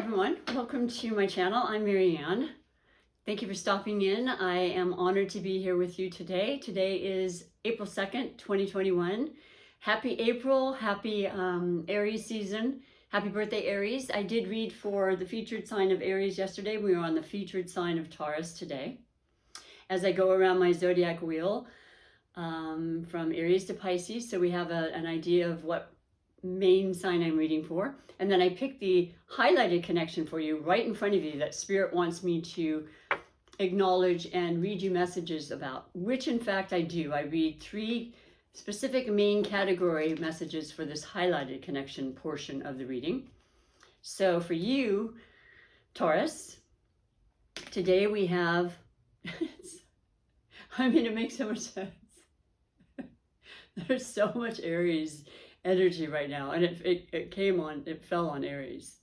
everyone, welcome to my channel. I'm MaryAnne. Thank you for stopping in. I am honored to be here with you today. Today is April 2nd, 2021. Happy April, happy Aries season. Happy birthday, Aries. I did read for the featured sign of Aries yesterday. We are on the featured sign of Taurus today. As I go around my zodiac wheel from Aries to Pisces, so we have an idea of what main sign I'm reading for, and then I pick the highlighted connection for you right in front of you that Spirit wants me to acknowledge and read you messages about, which in fact I do. I read 3 specific main category messages for this highlighted connection portion of the reading. So for you, Taurus, today we have I mean, it makes so much sense. There's so much Aries energy right now, and it fell on Aries.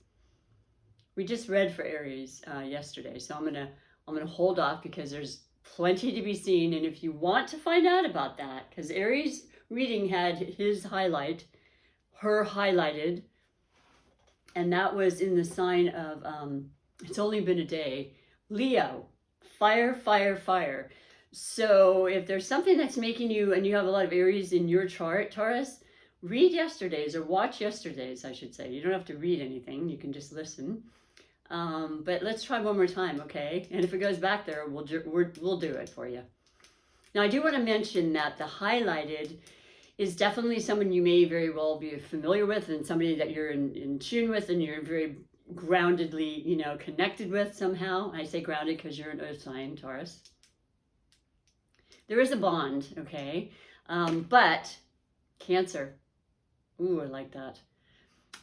We just read for Aries yesterday, so I'm gonna hold off because there's plenty to be seen. And if you want to find out about that, because Aries reading had her highlighted, and that was in the sign of it's only been a day, Leo, fire, fire, fire. So if there's something that's making you, and you have a lot of Aries in your chart, Taurus, read yesterday's, or watch yesterday's, I should say. You don't have to read anything, you can just listen. But let's try one more time, okay? And if it goes back there, we'll do it for you. Now, I do want to mention that the highlighted is definitely someone you may very well be familiar with, and somebody that you're in tune with, and you're very groundedly, connected with somehow. I say grounded because you're an earth sign, Taurus. There is a bond, okay? But Cancer. Ooh, I like that.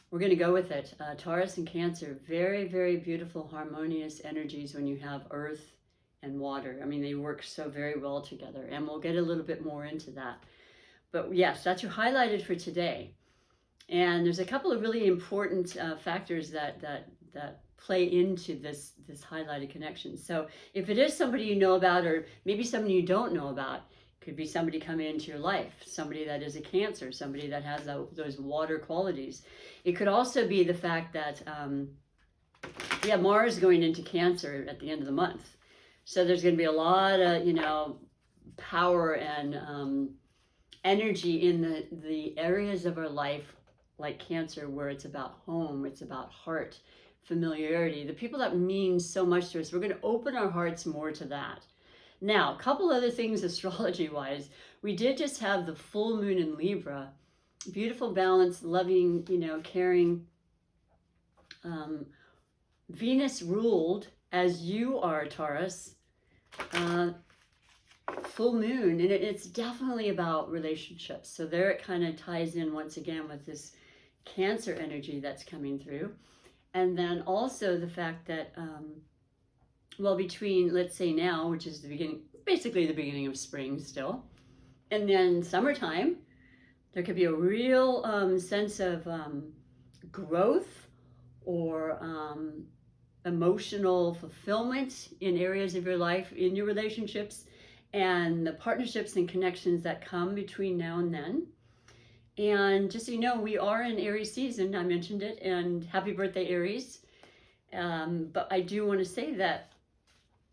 We're going to go with it. Taurus and Cancer, very, very beautiful, harmonious energies when you have earth and water. I mean, they work so very well together, and we'll get a little bit more into that. But yes, that's your highlighted for today. And there's a couple of really important factors that play into this highlighted connection. So if it is somebody you know about, or maybe somebody you don't know about, could be somebody coming into your life, somebody that is a Cancer, somebody that has those water qualities. It could also be the fact that we have Mars going into Cancer at the end of the month. So there's going to be a lot of, power and energy in the areas of our life, like Cancer, where it's about home, it's about heart, familiarity, the people that mean so much to us. We're going to open our hearts more to that. Now, a couple other things astrology-wise. We did just have the full moon in Libra. Beautiful, balanced, loving, caring. Venus ruled, as you are, Taurus. Full moon, and it's definitely about relationships. So there it kind of ties in once again with this Cancer energy that's coming through. And then also the fact that between, let's say now, which is basically the beginning of spring still, and then summertime, there could be a real sense of growth or emotional fulfillment in areas of your life, in your relationships, and the partnerships and connections that come between now and then. And just so you know, we are in Aries season, I mentioned it, and happy birthday, Aries. But I do want to say that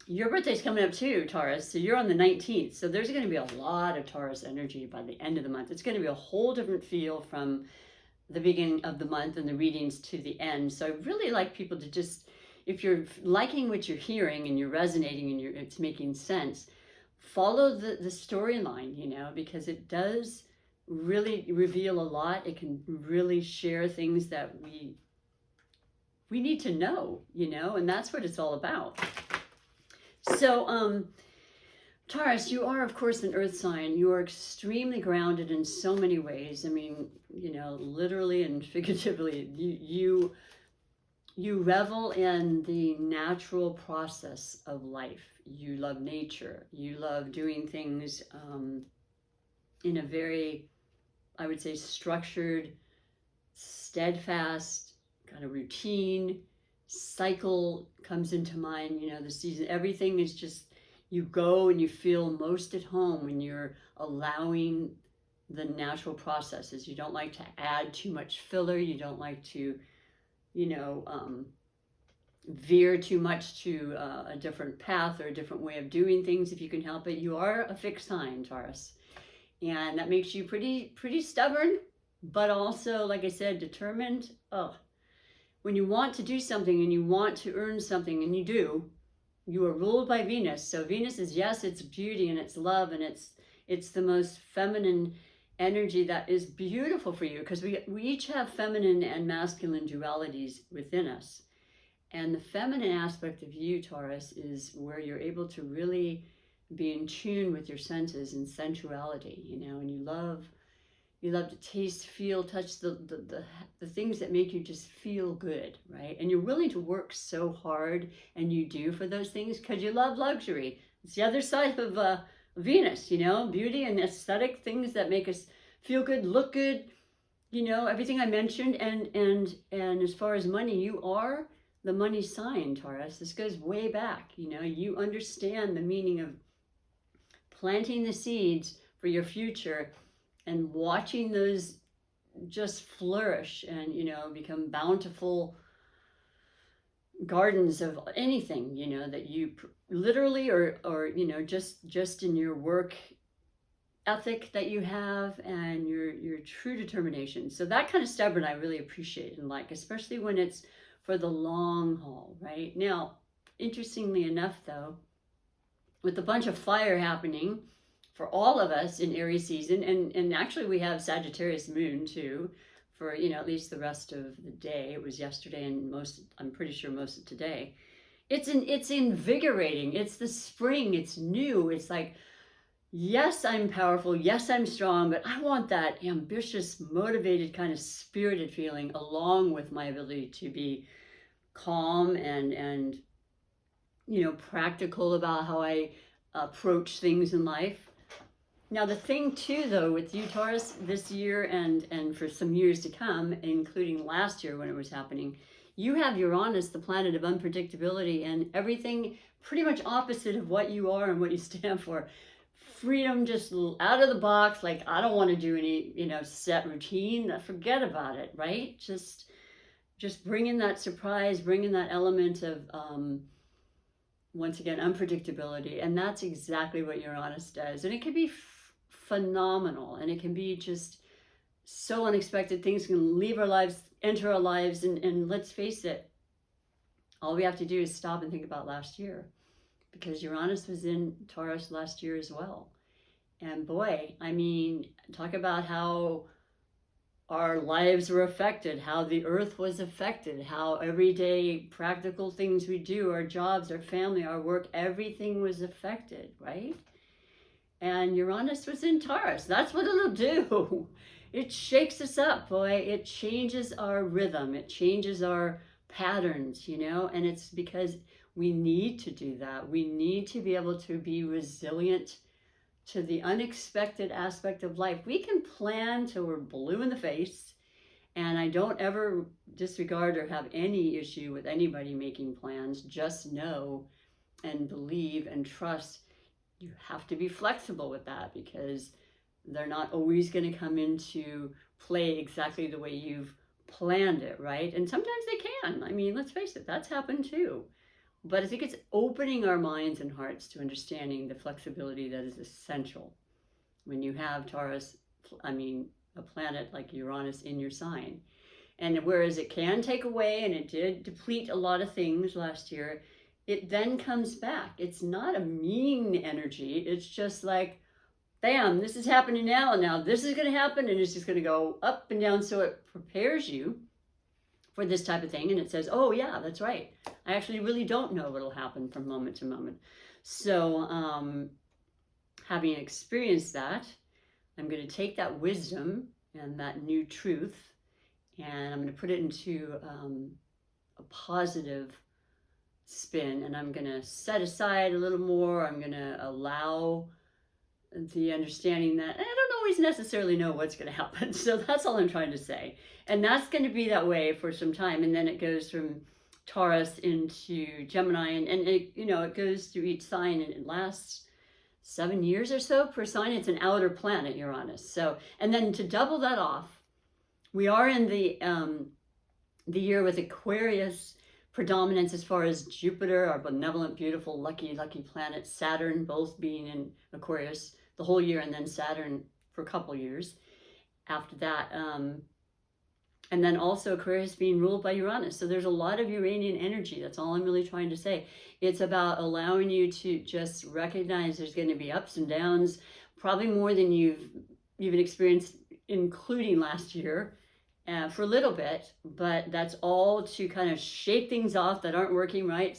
your birthday's coming up too, Taurus, so you're on the 19th. So there's going to be a lot of Taurus energy by the end of the month. It's going to be a whole different feel from the beginning of the month and the readings to the end. So I really like people to just, if you're liking what you're hearing and you're resonating and it's making sense, follow the storyline, because it does really reveal a lot. It can really share things that we need to know, and that's what it's all about. So, Taurus, you are, of course, an earth sign. You are extremely grounded in so many ways. I mean, literally and figuratively, you revel in the natural process of life. You love nature. You love doing things in a very, I would say, structured, steadfast kind of routine. Cycle comes into mind, the season. Everything is just, you go and you feel most at home when you're allowing the natural processes. You don't like to add too much filler. You don't like to, veer too much to a different path or a different way of doing things if you can help it. You are a fixed sign, Taurus, and that makes you pretty stubborn, but also, like I said, determined. Oh, when you want to do something and you want to earn something, and you do, you are ruled by Venus. So Venus is, yes, it's beauty and it's love, and it's the most feminine energy that is beautiful for you, because we each have feminine and masculine dualities within us. And the feminine aspect of you, Taurus, is where you're able to really be in tune with your senses and sensuality, you know, and you love to taste, feel, touch the things that make you just feel good, right? And you're willing to work so hard, and you do, for those things, because you love luxury. It's the other side of Venus, you know, beauty and aesthetic things that make us feel good, look good, you know, everything I mentioned. And as far as money, you are the money sign, Taurus. This goes way back, you know. You understand the meaning of planting the seeds for your future and watching those just flourish and, you know, become bountiful gardens of anything, you know, that you literally or you know, just in your work ethic that you have and your true determination. So that kind of stubborn I really appreciate and like, especially when it's for the long haul, right? Now, interestingly enough, though, with a bunch of fire happening for all of us in Aries season, and actually we have Sagittarius Moon too, for, you know, at least the rest of the day. It was yesterday and I'm pretty sure most of today. It's invigorating. It's the spring. It's new. It's like, yes, I'm powerful. Yes, I'm strong, but I want that ambitious, motivated, kind of spirited feeling, along with my ability to be calm and you know, practical about how I approach things in life. Now, the thing too, though, with you, Taurus, this year and for some years to come, including last year when it was happening, you have Uranus, the planet of unpredictability, and everything pretty much opposite of what you are and what you stand for. Freedom, just out of the box, like, I don't want to do any, you know, set routine. Forget about it, right? Just bringing that surprise, bringing that element of, once again, unpredictability. And that's exactly what Uranus does. And it can be phenomenal, and it can be just so unexpected. Things can leave our lives, enter our lives, and let's face it, all we have to do is stop and think about last year, because Uranus was in Taurus last year as well. And boy, I mean, talk about how our lives were affected, how the earth was affected, how everyday practical things we do, our jobs, our family, our work, everything was affected, right? And Uranus was in Taurus. That's what it'll do. It shakes us up, boy. It changes our rhythm. It changes our patterns, you know, and it's because we need to do that. We need to be able to be resilient to the unexpected aspect of life. We can plan till we're blue in the face, and I don't ever disregard or have any issue with anybody making plans. Just know and believe and trust. You have to be flexible with that, because they're not always going to come into play exactly the way you've planned it, right? And sometimes they can. I mean, let's face it, that's happened too. But I think it's opening our minds and hearts to understanding the flexibility that is essential when you have Taurus, I mean, a planet like Uranus in your sign. And whereas it can take away, and it did deplete a lot of things last year, it then comes back. It's not a mean energy. It's just like, bam, this is happening now. Now this is going to happen, and it's just going to go up and down. So it prepares you for this type of thing. And it says, oh yeah, that's right. I actually really don't know what'll happen from moment to moment. So having experienced that, I'm going to take that wisdom and that new truth, and I'm going to put it into a positive spin, and I'm going to set aside a little more. I'm going to allow the understanding that I don't always necessarily know what's going to happen. So that's all I'm trying to say. And that's going to be that way for some time. And then it goes from Taurus into Gemini, and it, you know, it goes through each sign, and it lasts 7 years or so per sign. It's an outer planet, Uranus. So, and then to double that off, we are in the year with Aquarius predominance as far as Jupiter, our benevolent, beautiful, lucky planet, Saturn, both being in Aquarius the whole year, and then Saturn for a couple years after that. And then also Aquarius being ruled by Uranus. So there's a lot of Uranian energy. That's all I'm really trying to say. It's about allowing you to just recognize there's going to be ups and downs, probably more than you've even experienced, including last year, for a little bit. But that's all to kind of shake things off that aren't working right.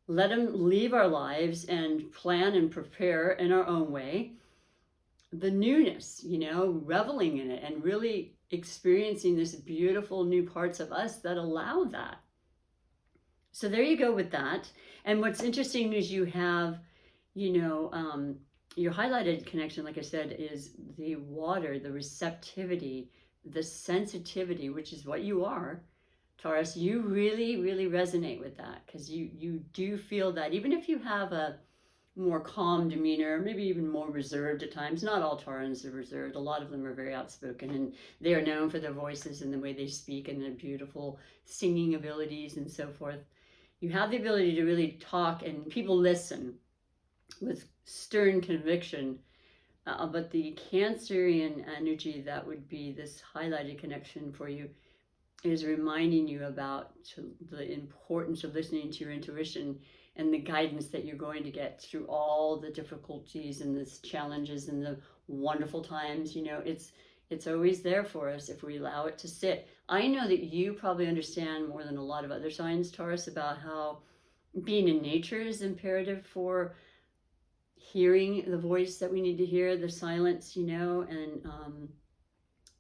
Let them leave our lives and plan and prepare in our own way. The newness, you know, reveling in it and really experiencing this beautiful new parts of us that allow that. So there you go with that. And what's interesting is you have, you know, your highlighted connection, like I said, is the water, the receptivity, the sensitivity, which is what you are, Taurus. You really, really resonate with that, because you do feel that, even if you have a more calm demeanor, maybe even more reserved at times. Not all Taurans are reserved. A lot of them are very outspoken, and they are known for their voices and the way they speak and their beautiful singing abilities and so forth. You have the ability to really talk, and people listen with stern conviction. But the Cancerian energy, that would be this highlighted connection for you, is reminding you about the importance of listening to your intuition and the guidance that you're going to get through all the difficulties and the challenges and the wonderful times. You know, it's always there for us if we allow it to sit. I know that you probably understand more than a lot of other signs, Taurus, about how being in nature is imperative for hearing the voice that we need to hear, the silence, you know, and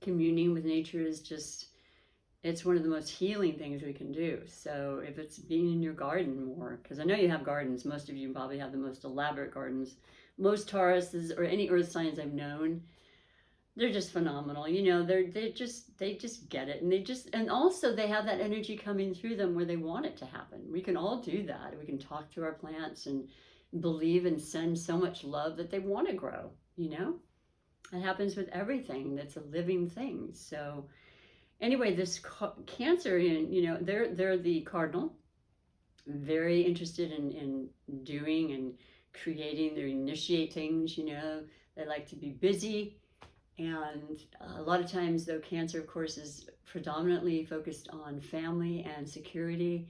communing with nature is just, it's one of the most healing things we can do. So if it's being in your garden more, because I know you have gardens, most of you probably have the most elaborate gardens. Most Tauruses or any earth signs I've known, they're just phenomenal. You know, they just get it, and also they have that energy coming through them where they want it to happen. We can all do that. We can talk to our plants and believe and send so much love that they want to grow. You know, it happens with everything that's a living thing. So anyway, this Cancer, you know, they're the cardinal, very interested in doing and creating. They initiate things, you know, they like to be busy. And a lot of times, though, Cancer, of course, is predominantly focused on family and security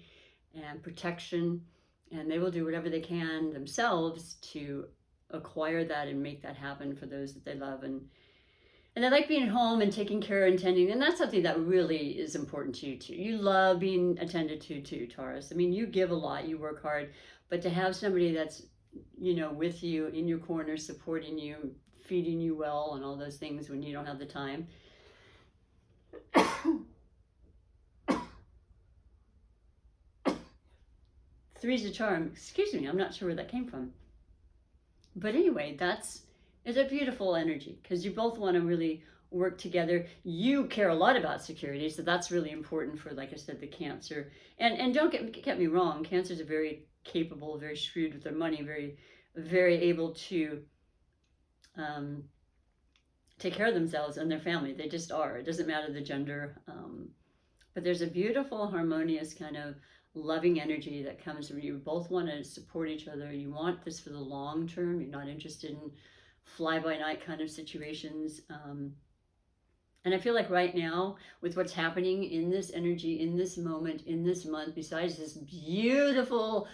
and protection. And they will do whatever they can themselves to acquire that and make that happen for those that they love. And they like being at home and taking care and tending. And that's something that really is important to you, too. You love being attended to, too, Taurus. I mean, you give a lot, you work hard. But to have somebody that's, you know, with you, in your corner, supporting you, feeding you well, and all those things when you don't have the time. Three's a charm. Excuse me, I'm not sure where that came from. But anyway, it's a beautiful energy, because you both want to really work together. You care a lot about security, so that's really important for, like I said, the Cancer. And don't get me wrong, Cancers are very capable, very shrewd with their money, very, very able to take care of themselves and their family. They just are. It doesn't matter the gender. But there's a beautiful, harmonious kind of loving energy that comes from you. You both want to support each other. You want this for the long term. You're not interested in fly-by-night kind of situations. And I feel like right now, with what's happening in this energy, in this moment, in this month, besides this beautiful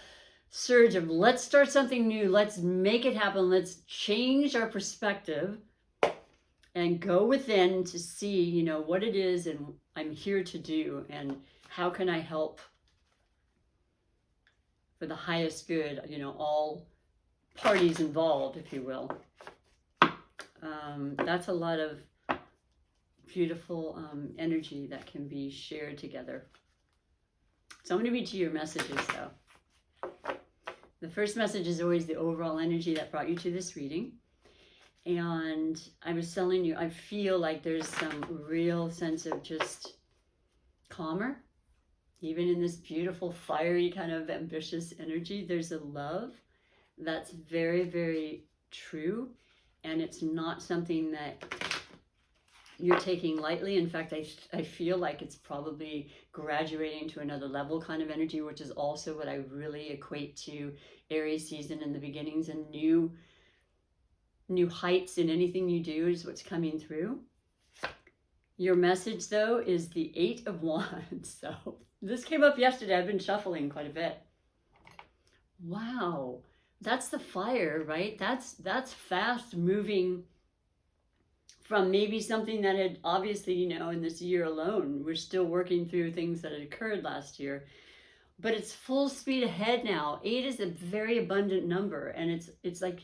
surge of let's start something new, let's make it happen, let's change our perspective and go within to see, you know, what it is and I'm here to do, and how can I help for the highest good, you know, all parties involved, if you will. That's a lot of beautiful energy that can be shared together. So I'm going to read to you your messages, though. The first message is always the overall energy that brought you to this reading. And I was telling you, I feel like there's some real sense of just calmer. Even in this beautiful, fiery, kind of ambitious energy, there's a love that's very, very true. And it's not something that you're taking lightly. In fact, I feel like it's probably graduating to another level kind of energy, which is also what I really equate to Aries season and the beginnings and new heights in anything you do is what's coming through. Your message, though, is the 8 of Wands. So this came up yesterday. I've been shuffling quite a bit. Wow. That's the fire, right? That's fast moving from maybe something that had obviously, you know, in this year alone, we're still working through things that had occurred last year. But it's full speed ahead now. 8 is a very abundant number. And it's like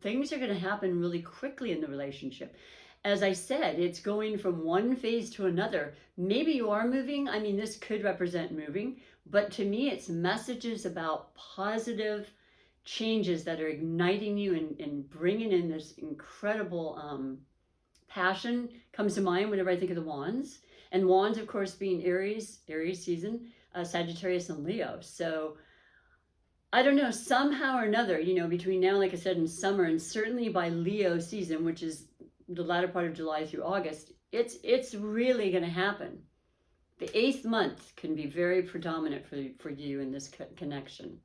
things are going to happen really quickly in the relationship. As I said, it's going from one phase to another. Maybe you are moving. I mean, this could represent moving. But to me, it's messages about positive changes that are igniting you and bringing in this incredible passion. Comes to mind whenever I think of the wands. And wands, of course, being Aries season, Sagittarius and Leo. So I don't know, somehow or another, you know, between now, like I said, and summer, and certainly by Leo season, which is the latter part of July through August, it's really going to happen. The 8th month can be very predominant for you in this connection.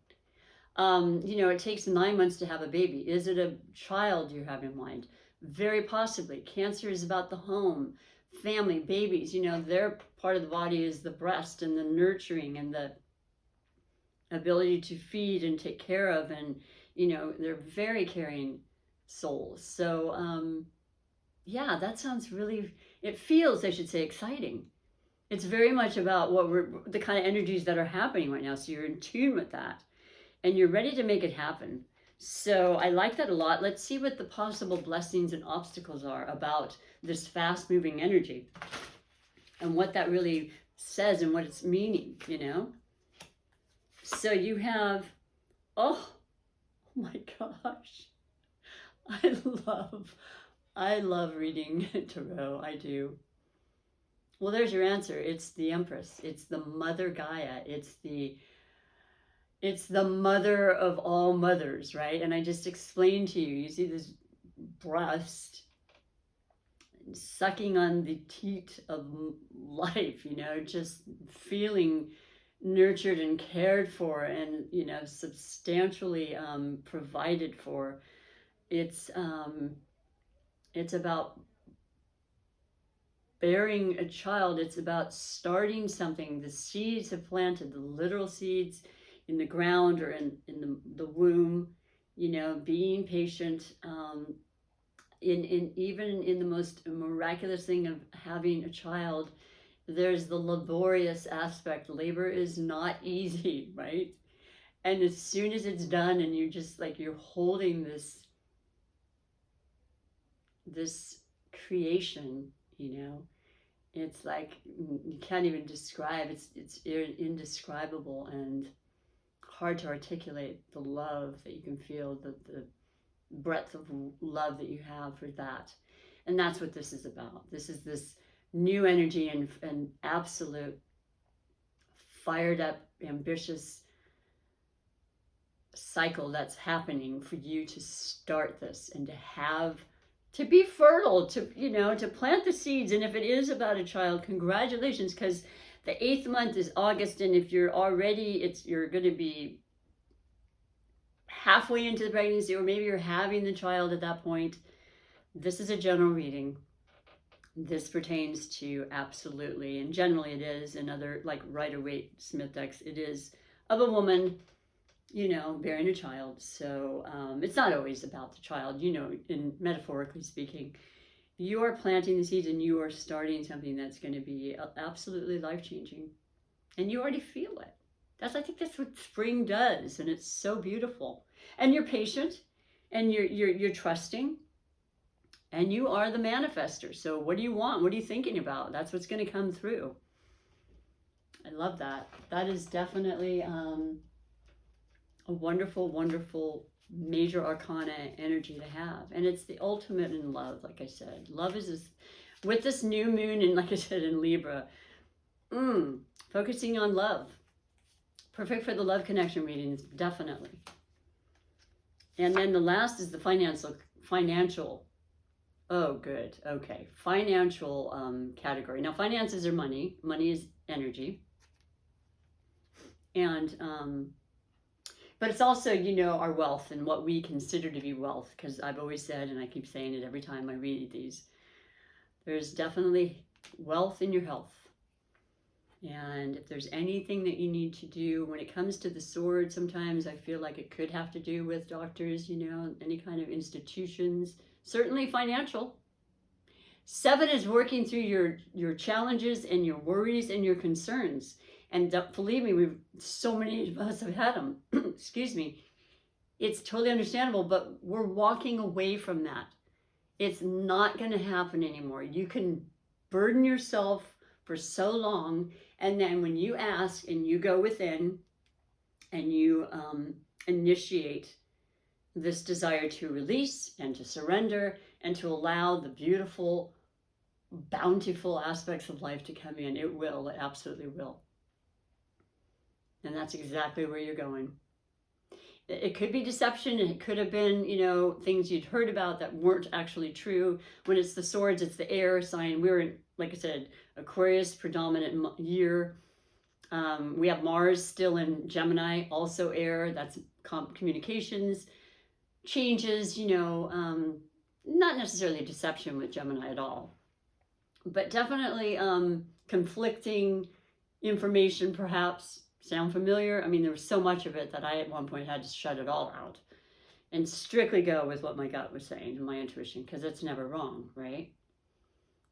You know, it takes 9 months to have a baby. Is it a child you have in mind? Very possibly. Cancer is about the home, family, babies. You know, their part of the body is the breast and the nurturing and the ability to feed and take care of, and you know, they're very caring souls. So yeah, that sounds really, it feels, I should say, exciting. It's very much about the kind of energies that are happening right now. So you're in tune with that and you're ready to make it happen. So I like that a lot. Let's see what the possible blessings and obstacles are about this fast moving energy and what that really says and what it's meaning, you know? So you have, oh my gosh, I love reading tarot, I do. Well, there's your answer. It's the Empress. It's the Mother Gaia. It's the mother of all mothers, right? And I just explained to you, you see this breast sucking on the teat of life, you know, just feeling nurtured and cared for and, you know, substantially provided for. It's about bearing a child. It's about starting something. The seeds have planted, the literal seeds in the ground or in the womb, you know, being patient, even in the most miraculous thing of having a child, there's the laborious aspect. Labor is not easy, right? And as soon as it's done and you're just like, you're holding this creation, you know, it's like, you can't even describe, it's indescribable and hard to articulate the love that you can feel, the breadth of love that you have for that. And that's what this is about. This is this new energy and absolute fired up, ambitious cycle that's happening for you to start this and to be fertile, to, you know, to plant the seeds. And if it is about a child, congratulations, because the 8th month is August, and if you're already, you're going to be halfway into the pregnancy, or maybe you're having the child at that point. This is a general reading. This pertains to absolutely, and generally it is, in other like Rider-Waite Smith decks, it is of a woman, you know, bearing a child. So it's not always about the child, you know, in metaphorically speaking. You are planting the seeds and you are starting something that's going to be absolutely life-changing. And you already feel it. I think that's what spring does, and it's so beautiful. And you're patient, and you're trusting, and you are the manifester. So what do you want? What are you thinking about? That's what's going to come through. I love that. That is definitely a wonderful, wonderful major arcana energy to have. And it's the ultimate in love, like I said. Love is this, with this new moon, and like I said, in Libra, focusing on love. Perfect for the love connection readings, definitely. And then the last is the financial Oh, good. Okay. Financial category. Now, finances are money. Money is energy. And, but it's also, you know, our wealth and what we consider to be wealth. Because I've always said, and I keep saying it every time I read these, there's definitely wealth in your health. And if there's anything that you need to do when it comes to the sword, sometimes I feel like it could have to do with doctors, you know, any kind of institutions, certainly financial. 7 is working through your challenges and your worries and your concerns. And believe me, so many of us have had them. Excuse me. It's totally understandable, but we're walking away from that. It's not going to happen anymore. You can burden yourself for so long, and then when you ask and you go within and you initiate this desire to release and to surrender and to allow the beautiful, bountiful aspects of life to come in, it will, it absolutely will. And that's exactly where you're going. It could be deception, and it could have been, you know, things you'd heard about that weren't actually true. When it's the swords, it's the air sign. We're in, like I said, Aquarius predominant year. We have Mars still in Gemini, also air. That's communications, changes, you know, not necessarily deception with Gemini at all, but definitely conflicting information perhaps. Sound familiar? I mean, there was so much of it that I at one point had to shut it all out and strictly go with what my gut was saying and my intuition, because it's never wrong, right?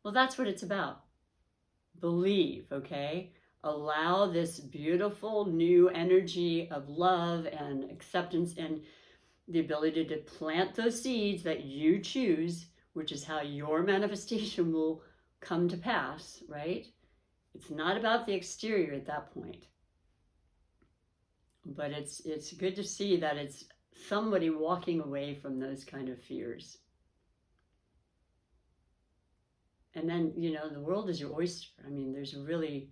Well, that's what it's about. Believe, okay? Allow this beautiful new energy of love and acceptance and the ability to plant those seeds that you choose, which is how your manifestation will come to pass, right? It's not about the exterior at that point. But it's good to see that it's somebody walking away from those kind of fears. And then, you know, the world is your oyster. I mean, there's really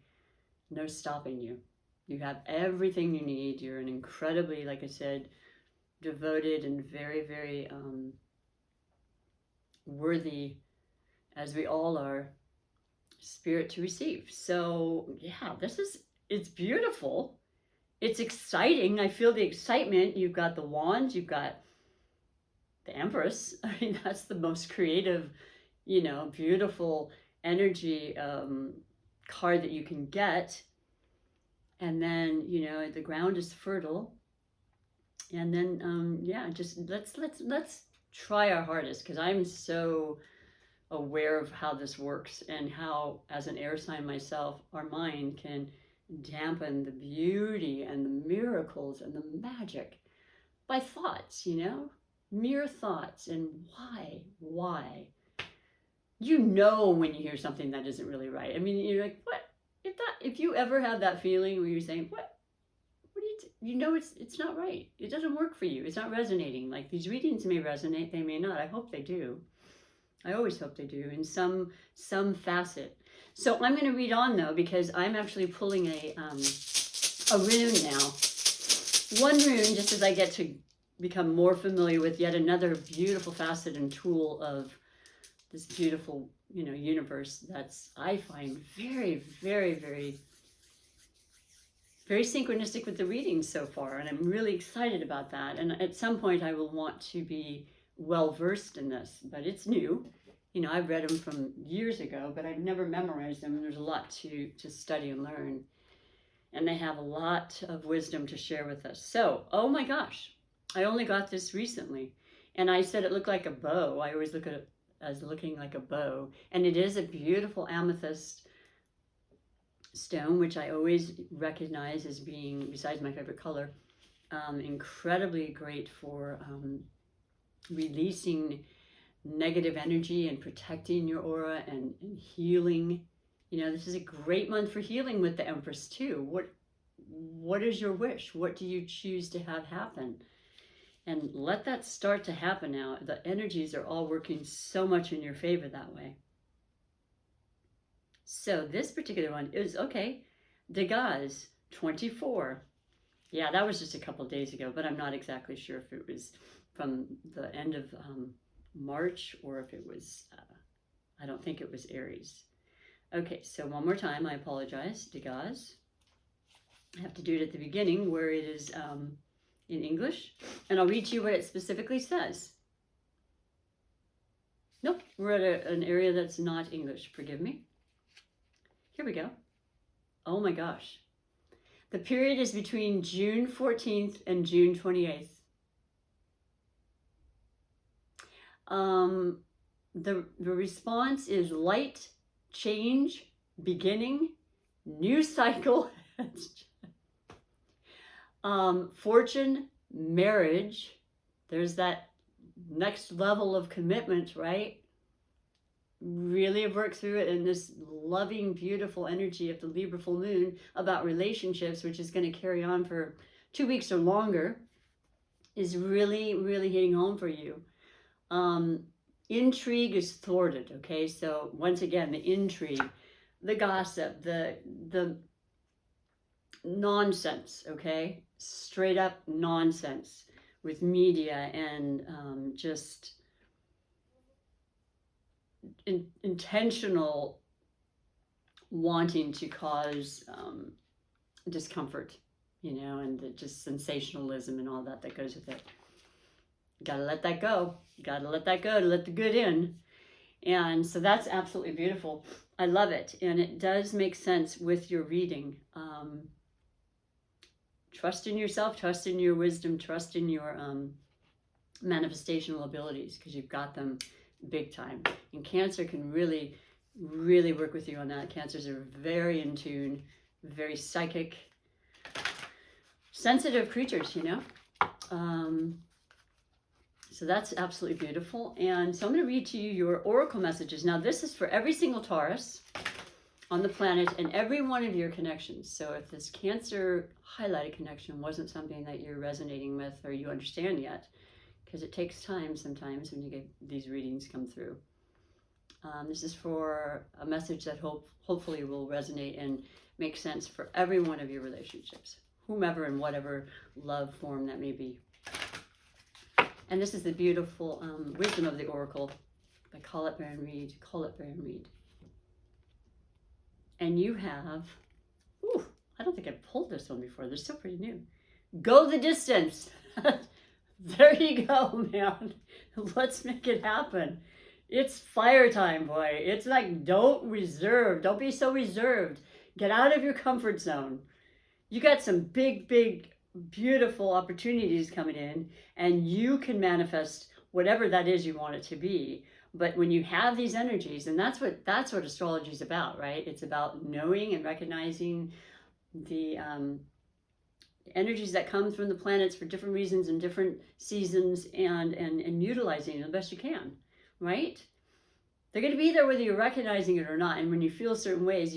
no stopping you. You have everything you need. You're an incredibly, like I said, devoted and very, very worthy, as we all are, spirit to receive. So, yeah, it's beautiful. It's exciting. I feel the excitement. You've got the wands, you've got the Empress. I mean, that's the most creative, you know, beautiful energy card that you can get. And then, you know, the ground is fertile. And then, yeah, just let's try our hardest, because I'm so aware of how this works and how, as an air sign myself, our mind can dampen the beauty and the miracles and the magic by thoughts, you know, mere thoughts. And why? You know when you hear something that isn't really right. I mean, you're like, what? If you ever have that feeling where you're saying, what do you know it's not right. It doesn't work for you. It's not resonating. Like, these readings may resonate, they may not. I hope they do. I always hope they do in some facet. So I'm going to read on, though, because I'm actually pulling a rune now. One rune, just as I get to become more familiar with yet another beautiful facet and tool of this beautiful, you know, universe that's, I find, very, very, very, very synchronistic with the readings so far. And I'm really excited about that. And at some point I will want to be well-versed in this, but it's new. You know, I've read them from years ago, but I've never memorized them. There's a lot to study and learn. And they have a lot of wisdom to share with us. So, oh my gosh, I only got this recently. And I said it looked like a bow. I always look at it as looking like a bow. And it is a beautiful amethyst stone, which I always recognize as being, besides my favorite color, incredibly great for releasing negative energy and protecting your aura and healing. You know, this is a great month for healing with the Empress too. What is your wish? What do you choose to have happen? And let that start to happen now. The energies are all working so much in your favor that way. So this particular one is, okay, Degas 24. Yeah, that was just a couple days ago, but I'm not exactly sure if it was from the end of March, or if it was, I don't think it was Aries. Okay, so one more time, I apologize, Degas. I have to do it at the beginning where it is in English, and I'll read to you what it specifically says. Nope, we're at an area that's not English, forgive me. Here we go. Oh my gosh. The period is between June 14th and June 28th. The response is light, change, beginning, new cycle, fortune, marriage. There's that next level of commitment, right? Really work through it in this loving, beautiful energy of the Libra full moon about relationships, which is going to carry on for 2 weeks or longer, is really, really hitting home for you. Intrigue is thwarted, okay? So once again, the intrigue, the gossip, the nonsense, okay? Straight up nonsense with media and just intentional wanting to cause discomfort, you know, and just sensationalism and all that goes with it. Gotta let that go. Gotta let that go to let the good in. And so that's absolutely beautiful. I love it. And it does make sense with your reading. Trust in yourself, trust in your wisdom, trust in your manifestational abilities, because you've got them big time. And Cancer can really, really work with you on that. Cancers are very in tune, very psychic, sensitive creatures, you know. So that's absolutely beautiful. And so I'm going to read to you your oracle messages. Now this is for every single Taurus on the planet and every one of your connections. So if this Cancer highlighted connection wasn't something that you're resonating with or you understand yet, because it takes time sometimes when you get these readings come through. This is for a message that hopefully will resonate and make sense for every one of your relationships, whomever and whatever love form that may be. And this is the beautiful wisdom of the oracle by Colette Baron Reed. Colette Baron Reed. And you have, ooh, I don't think I've pulled this one before. They're still pretty new. Go the distance. There you go, man. Let's make it happen. It's fire time, boy. It's like, don't be so reserved. Get out of your comfort zone. You got some big, big, beautiful opportunities coming in, and you can manifest whatever that is you want it to be. But when you have these energies, and that's what astrology is about, right? It's about knowing and recognizing the energies that come from the planets for different reasons and different seasons, and utilizing it the best you can, right? They're going to be there whether you're recognizing it or not. And when you feel certain ways,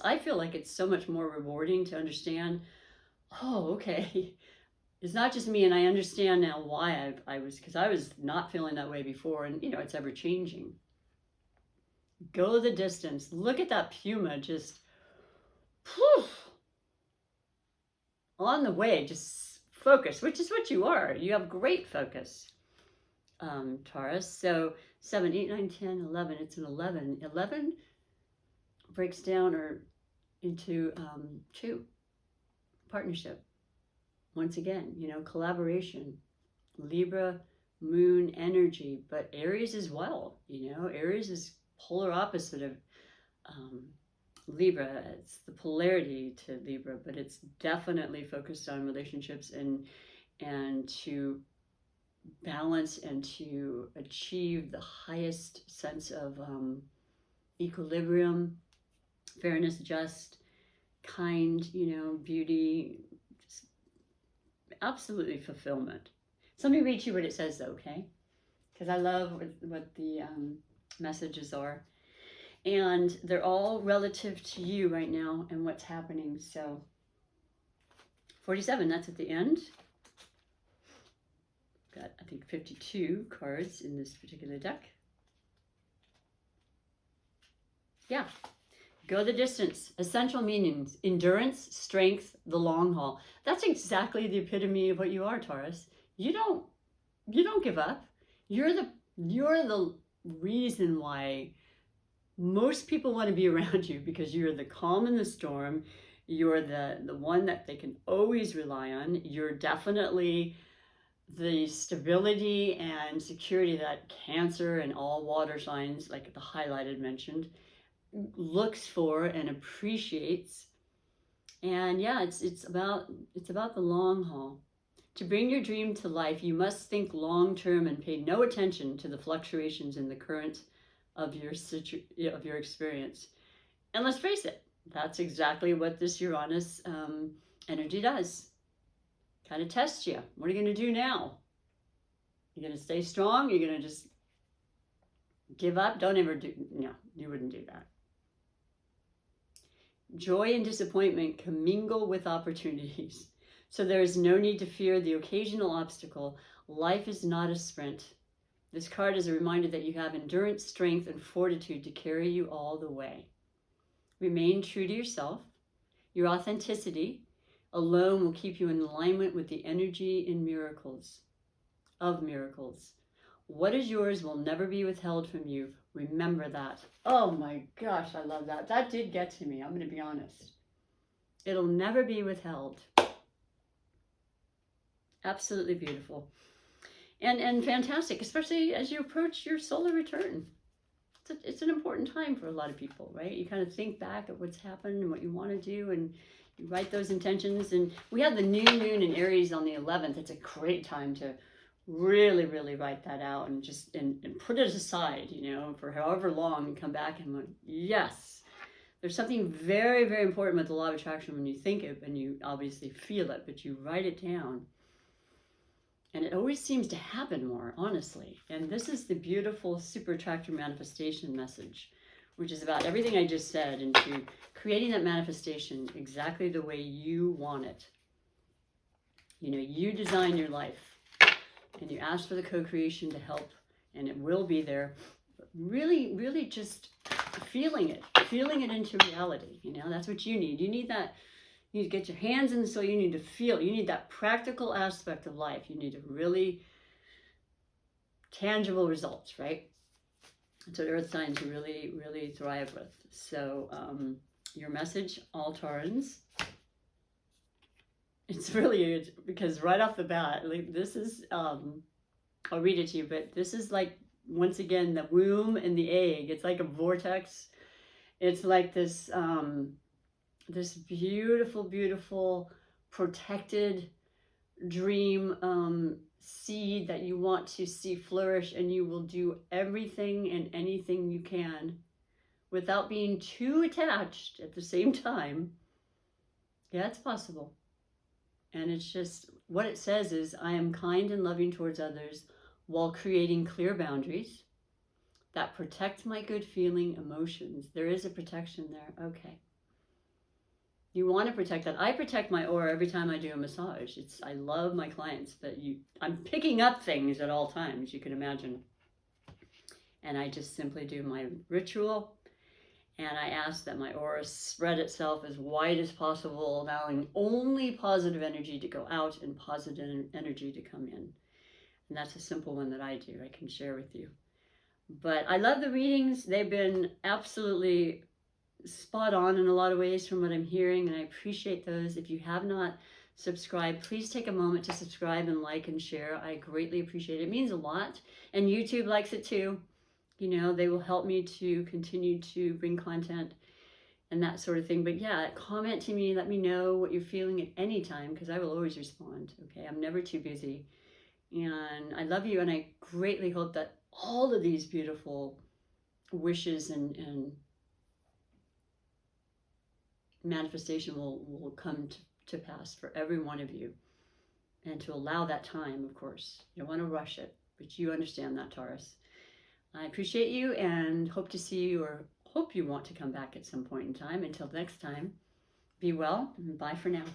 I feel like it's so much more rewarding to understand, oh, okay, it's not just me, and I understand now why because I was not feeling that way before, and you know, it's ever changing. Go the distance. Look at that Puma just on the way, just focus, which is what you are. You have great focus, Taurus. So 7, 8, 9, 10, 11, it's an 11. 11 breaks down into 2. Partnership. Once again, you know, collaboration, Libra, moon energy, but Aries as well. You know, Aries is polar opposite of Libra. It's the polarity to Libra, but it's definitely focused on relationships and to balance and to achieve the highest sense of equilibrium, fairness, just, kind, you know, beauty, just absolutely fulfillment. So let me read you what it says though, okay? Because I love what the messages are. And they're all relative to you right now and what's happening. So 47, that's at the end. Got, I think, 52 cards in this particular deck. Yeah. Go the distance. Essential meanings: endurance, strength, the long haul. That's exactly the epitome of what you are, Taurus. You don't give up. You're You're the reason why most people want to be around you, because you're the calm in the storm. You're the one that they can always rely on. You're definitely the stability and security that Cancer and all water signs, like the highlighted mentioned, looks for and appreciates. And yeah, it's about the long haul. To bring your dream to life, you must think long term and pay no attention to the fluctuations in the current of your experience. And let's face it, that's exactly what this Uranus energy does. Kind of tests you. What are you going to do now? You're going to stay strong? You're going to just give up? Don't ever do, no, you wouldn't do that. Joy and disappointment commingle with opportunities. So there is no need to fear the occasional obstacle. Life is not a sprint. This card is a reminder that you have endurance, strength, and fortitude to carry you all the way. Remain true to yourself. Your authenticity alone will keep you in alignment with the energy in miracles. What is yours will never be withheld from you. Remember that. Oh my gosh, I love that. That did get to me, I'm going to be honest. It'll never be withheld. Absolutely beautiful. And fantastic, especially as you approach your solar return. It's an important time for a lot of people, right? You kind of think back at what's happened and what you want to do, and you write those intentions. And we have the new moon in Aries on the 11th. It's a great time to really, really write that out and just and put it aside, you know, for however long, and come back and like, yes, there's something very, very important with the law of attraction when you think it and you obviously feel it, but you write it down. And it always seems to happen more, honestly. And this is the beautiful super attractor manifestation message, which is about everything I just said into creating that manifestation exactly the way you want it. You know, you design your life and you ask for the co-creation to help, and it will be there. But really, really just feeling it into reality. You know, that's what you need. You need that. You need to get your hands in the soil. You need to feel. You need that practical aspect of life. You need to really tangible results, right? That's what earth signs really, really thrive with. So your message, all Taurans, it's really, because right off the bat, like this is, I'll read it to you, but this is like, once again, the womb and the egg. It's like a vortex. It's like this, this beautiful, beautiful, protected dream seed that you want to see flourish, and you will do everything and anything you can without being too attached at the same time. Yeah, it's possible. And it's just, what it says is, I am kind and loving towards others while creating clear boundaries that protect my good feeling emotions. There is a protection there. Okay. You want to protect that. I protect my aura every time I do a massage. I love my clients, but I'm picking up things at all times, you can imagine. And I just simply do my ritual, and I ask that my aura spread itself as wide as possible, allowing only positive energy to go out and positive energy to come in. And that's a simple one that I do. I can share with you. But I love the readings. They've been absolutely spot on in a lot of ways from what I'm hearing, and I appreciate those. If you have not subscribed, please take a moment to subscribe and like and share. I greatly appreciate it. It means a lot, and YouTube likes it too. You know, they will help me to continue to bring content and that sort of thing. But yeah, comment to me, let me know what you're feeling at any time, because I will always respond. Okay, I'm never too busy, and I love you, and I greatly hope that all of these beautiful wishes and manifestation will come to pass for every one of you, and to allow that time, of course. You don't want to rush it, but you understand that, Taurus. I appreciate you and hope to see you, or hope you want to come back at some point in time. Until next time, be well and bye for now.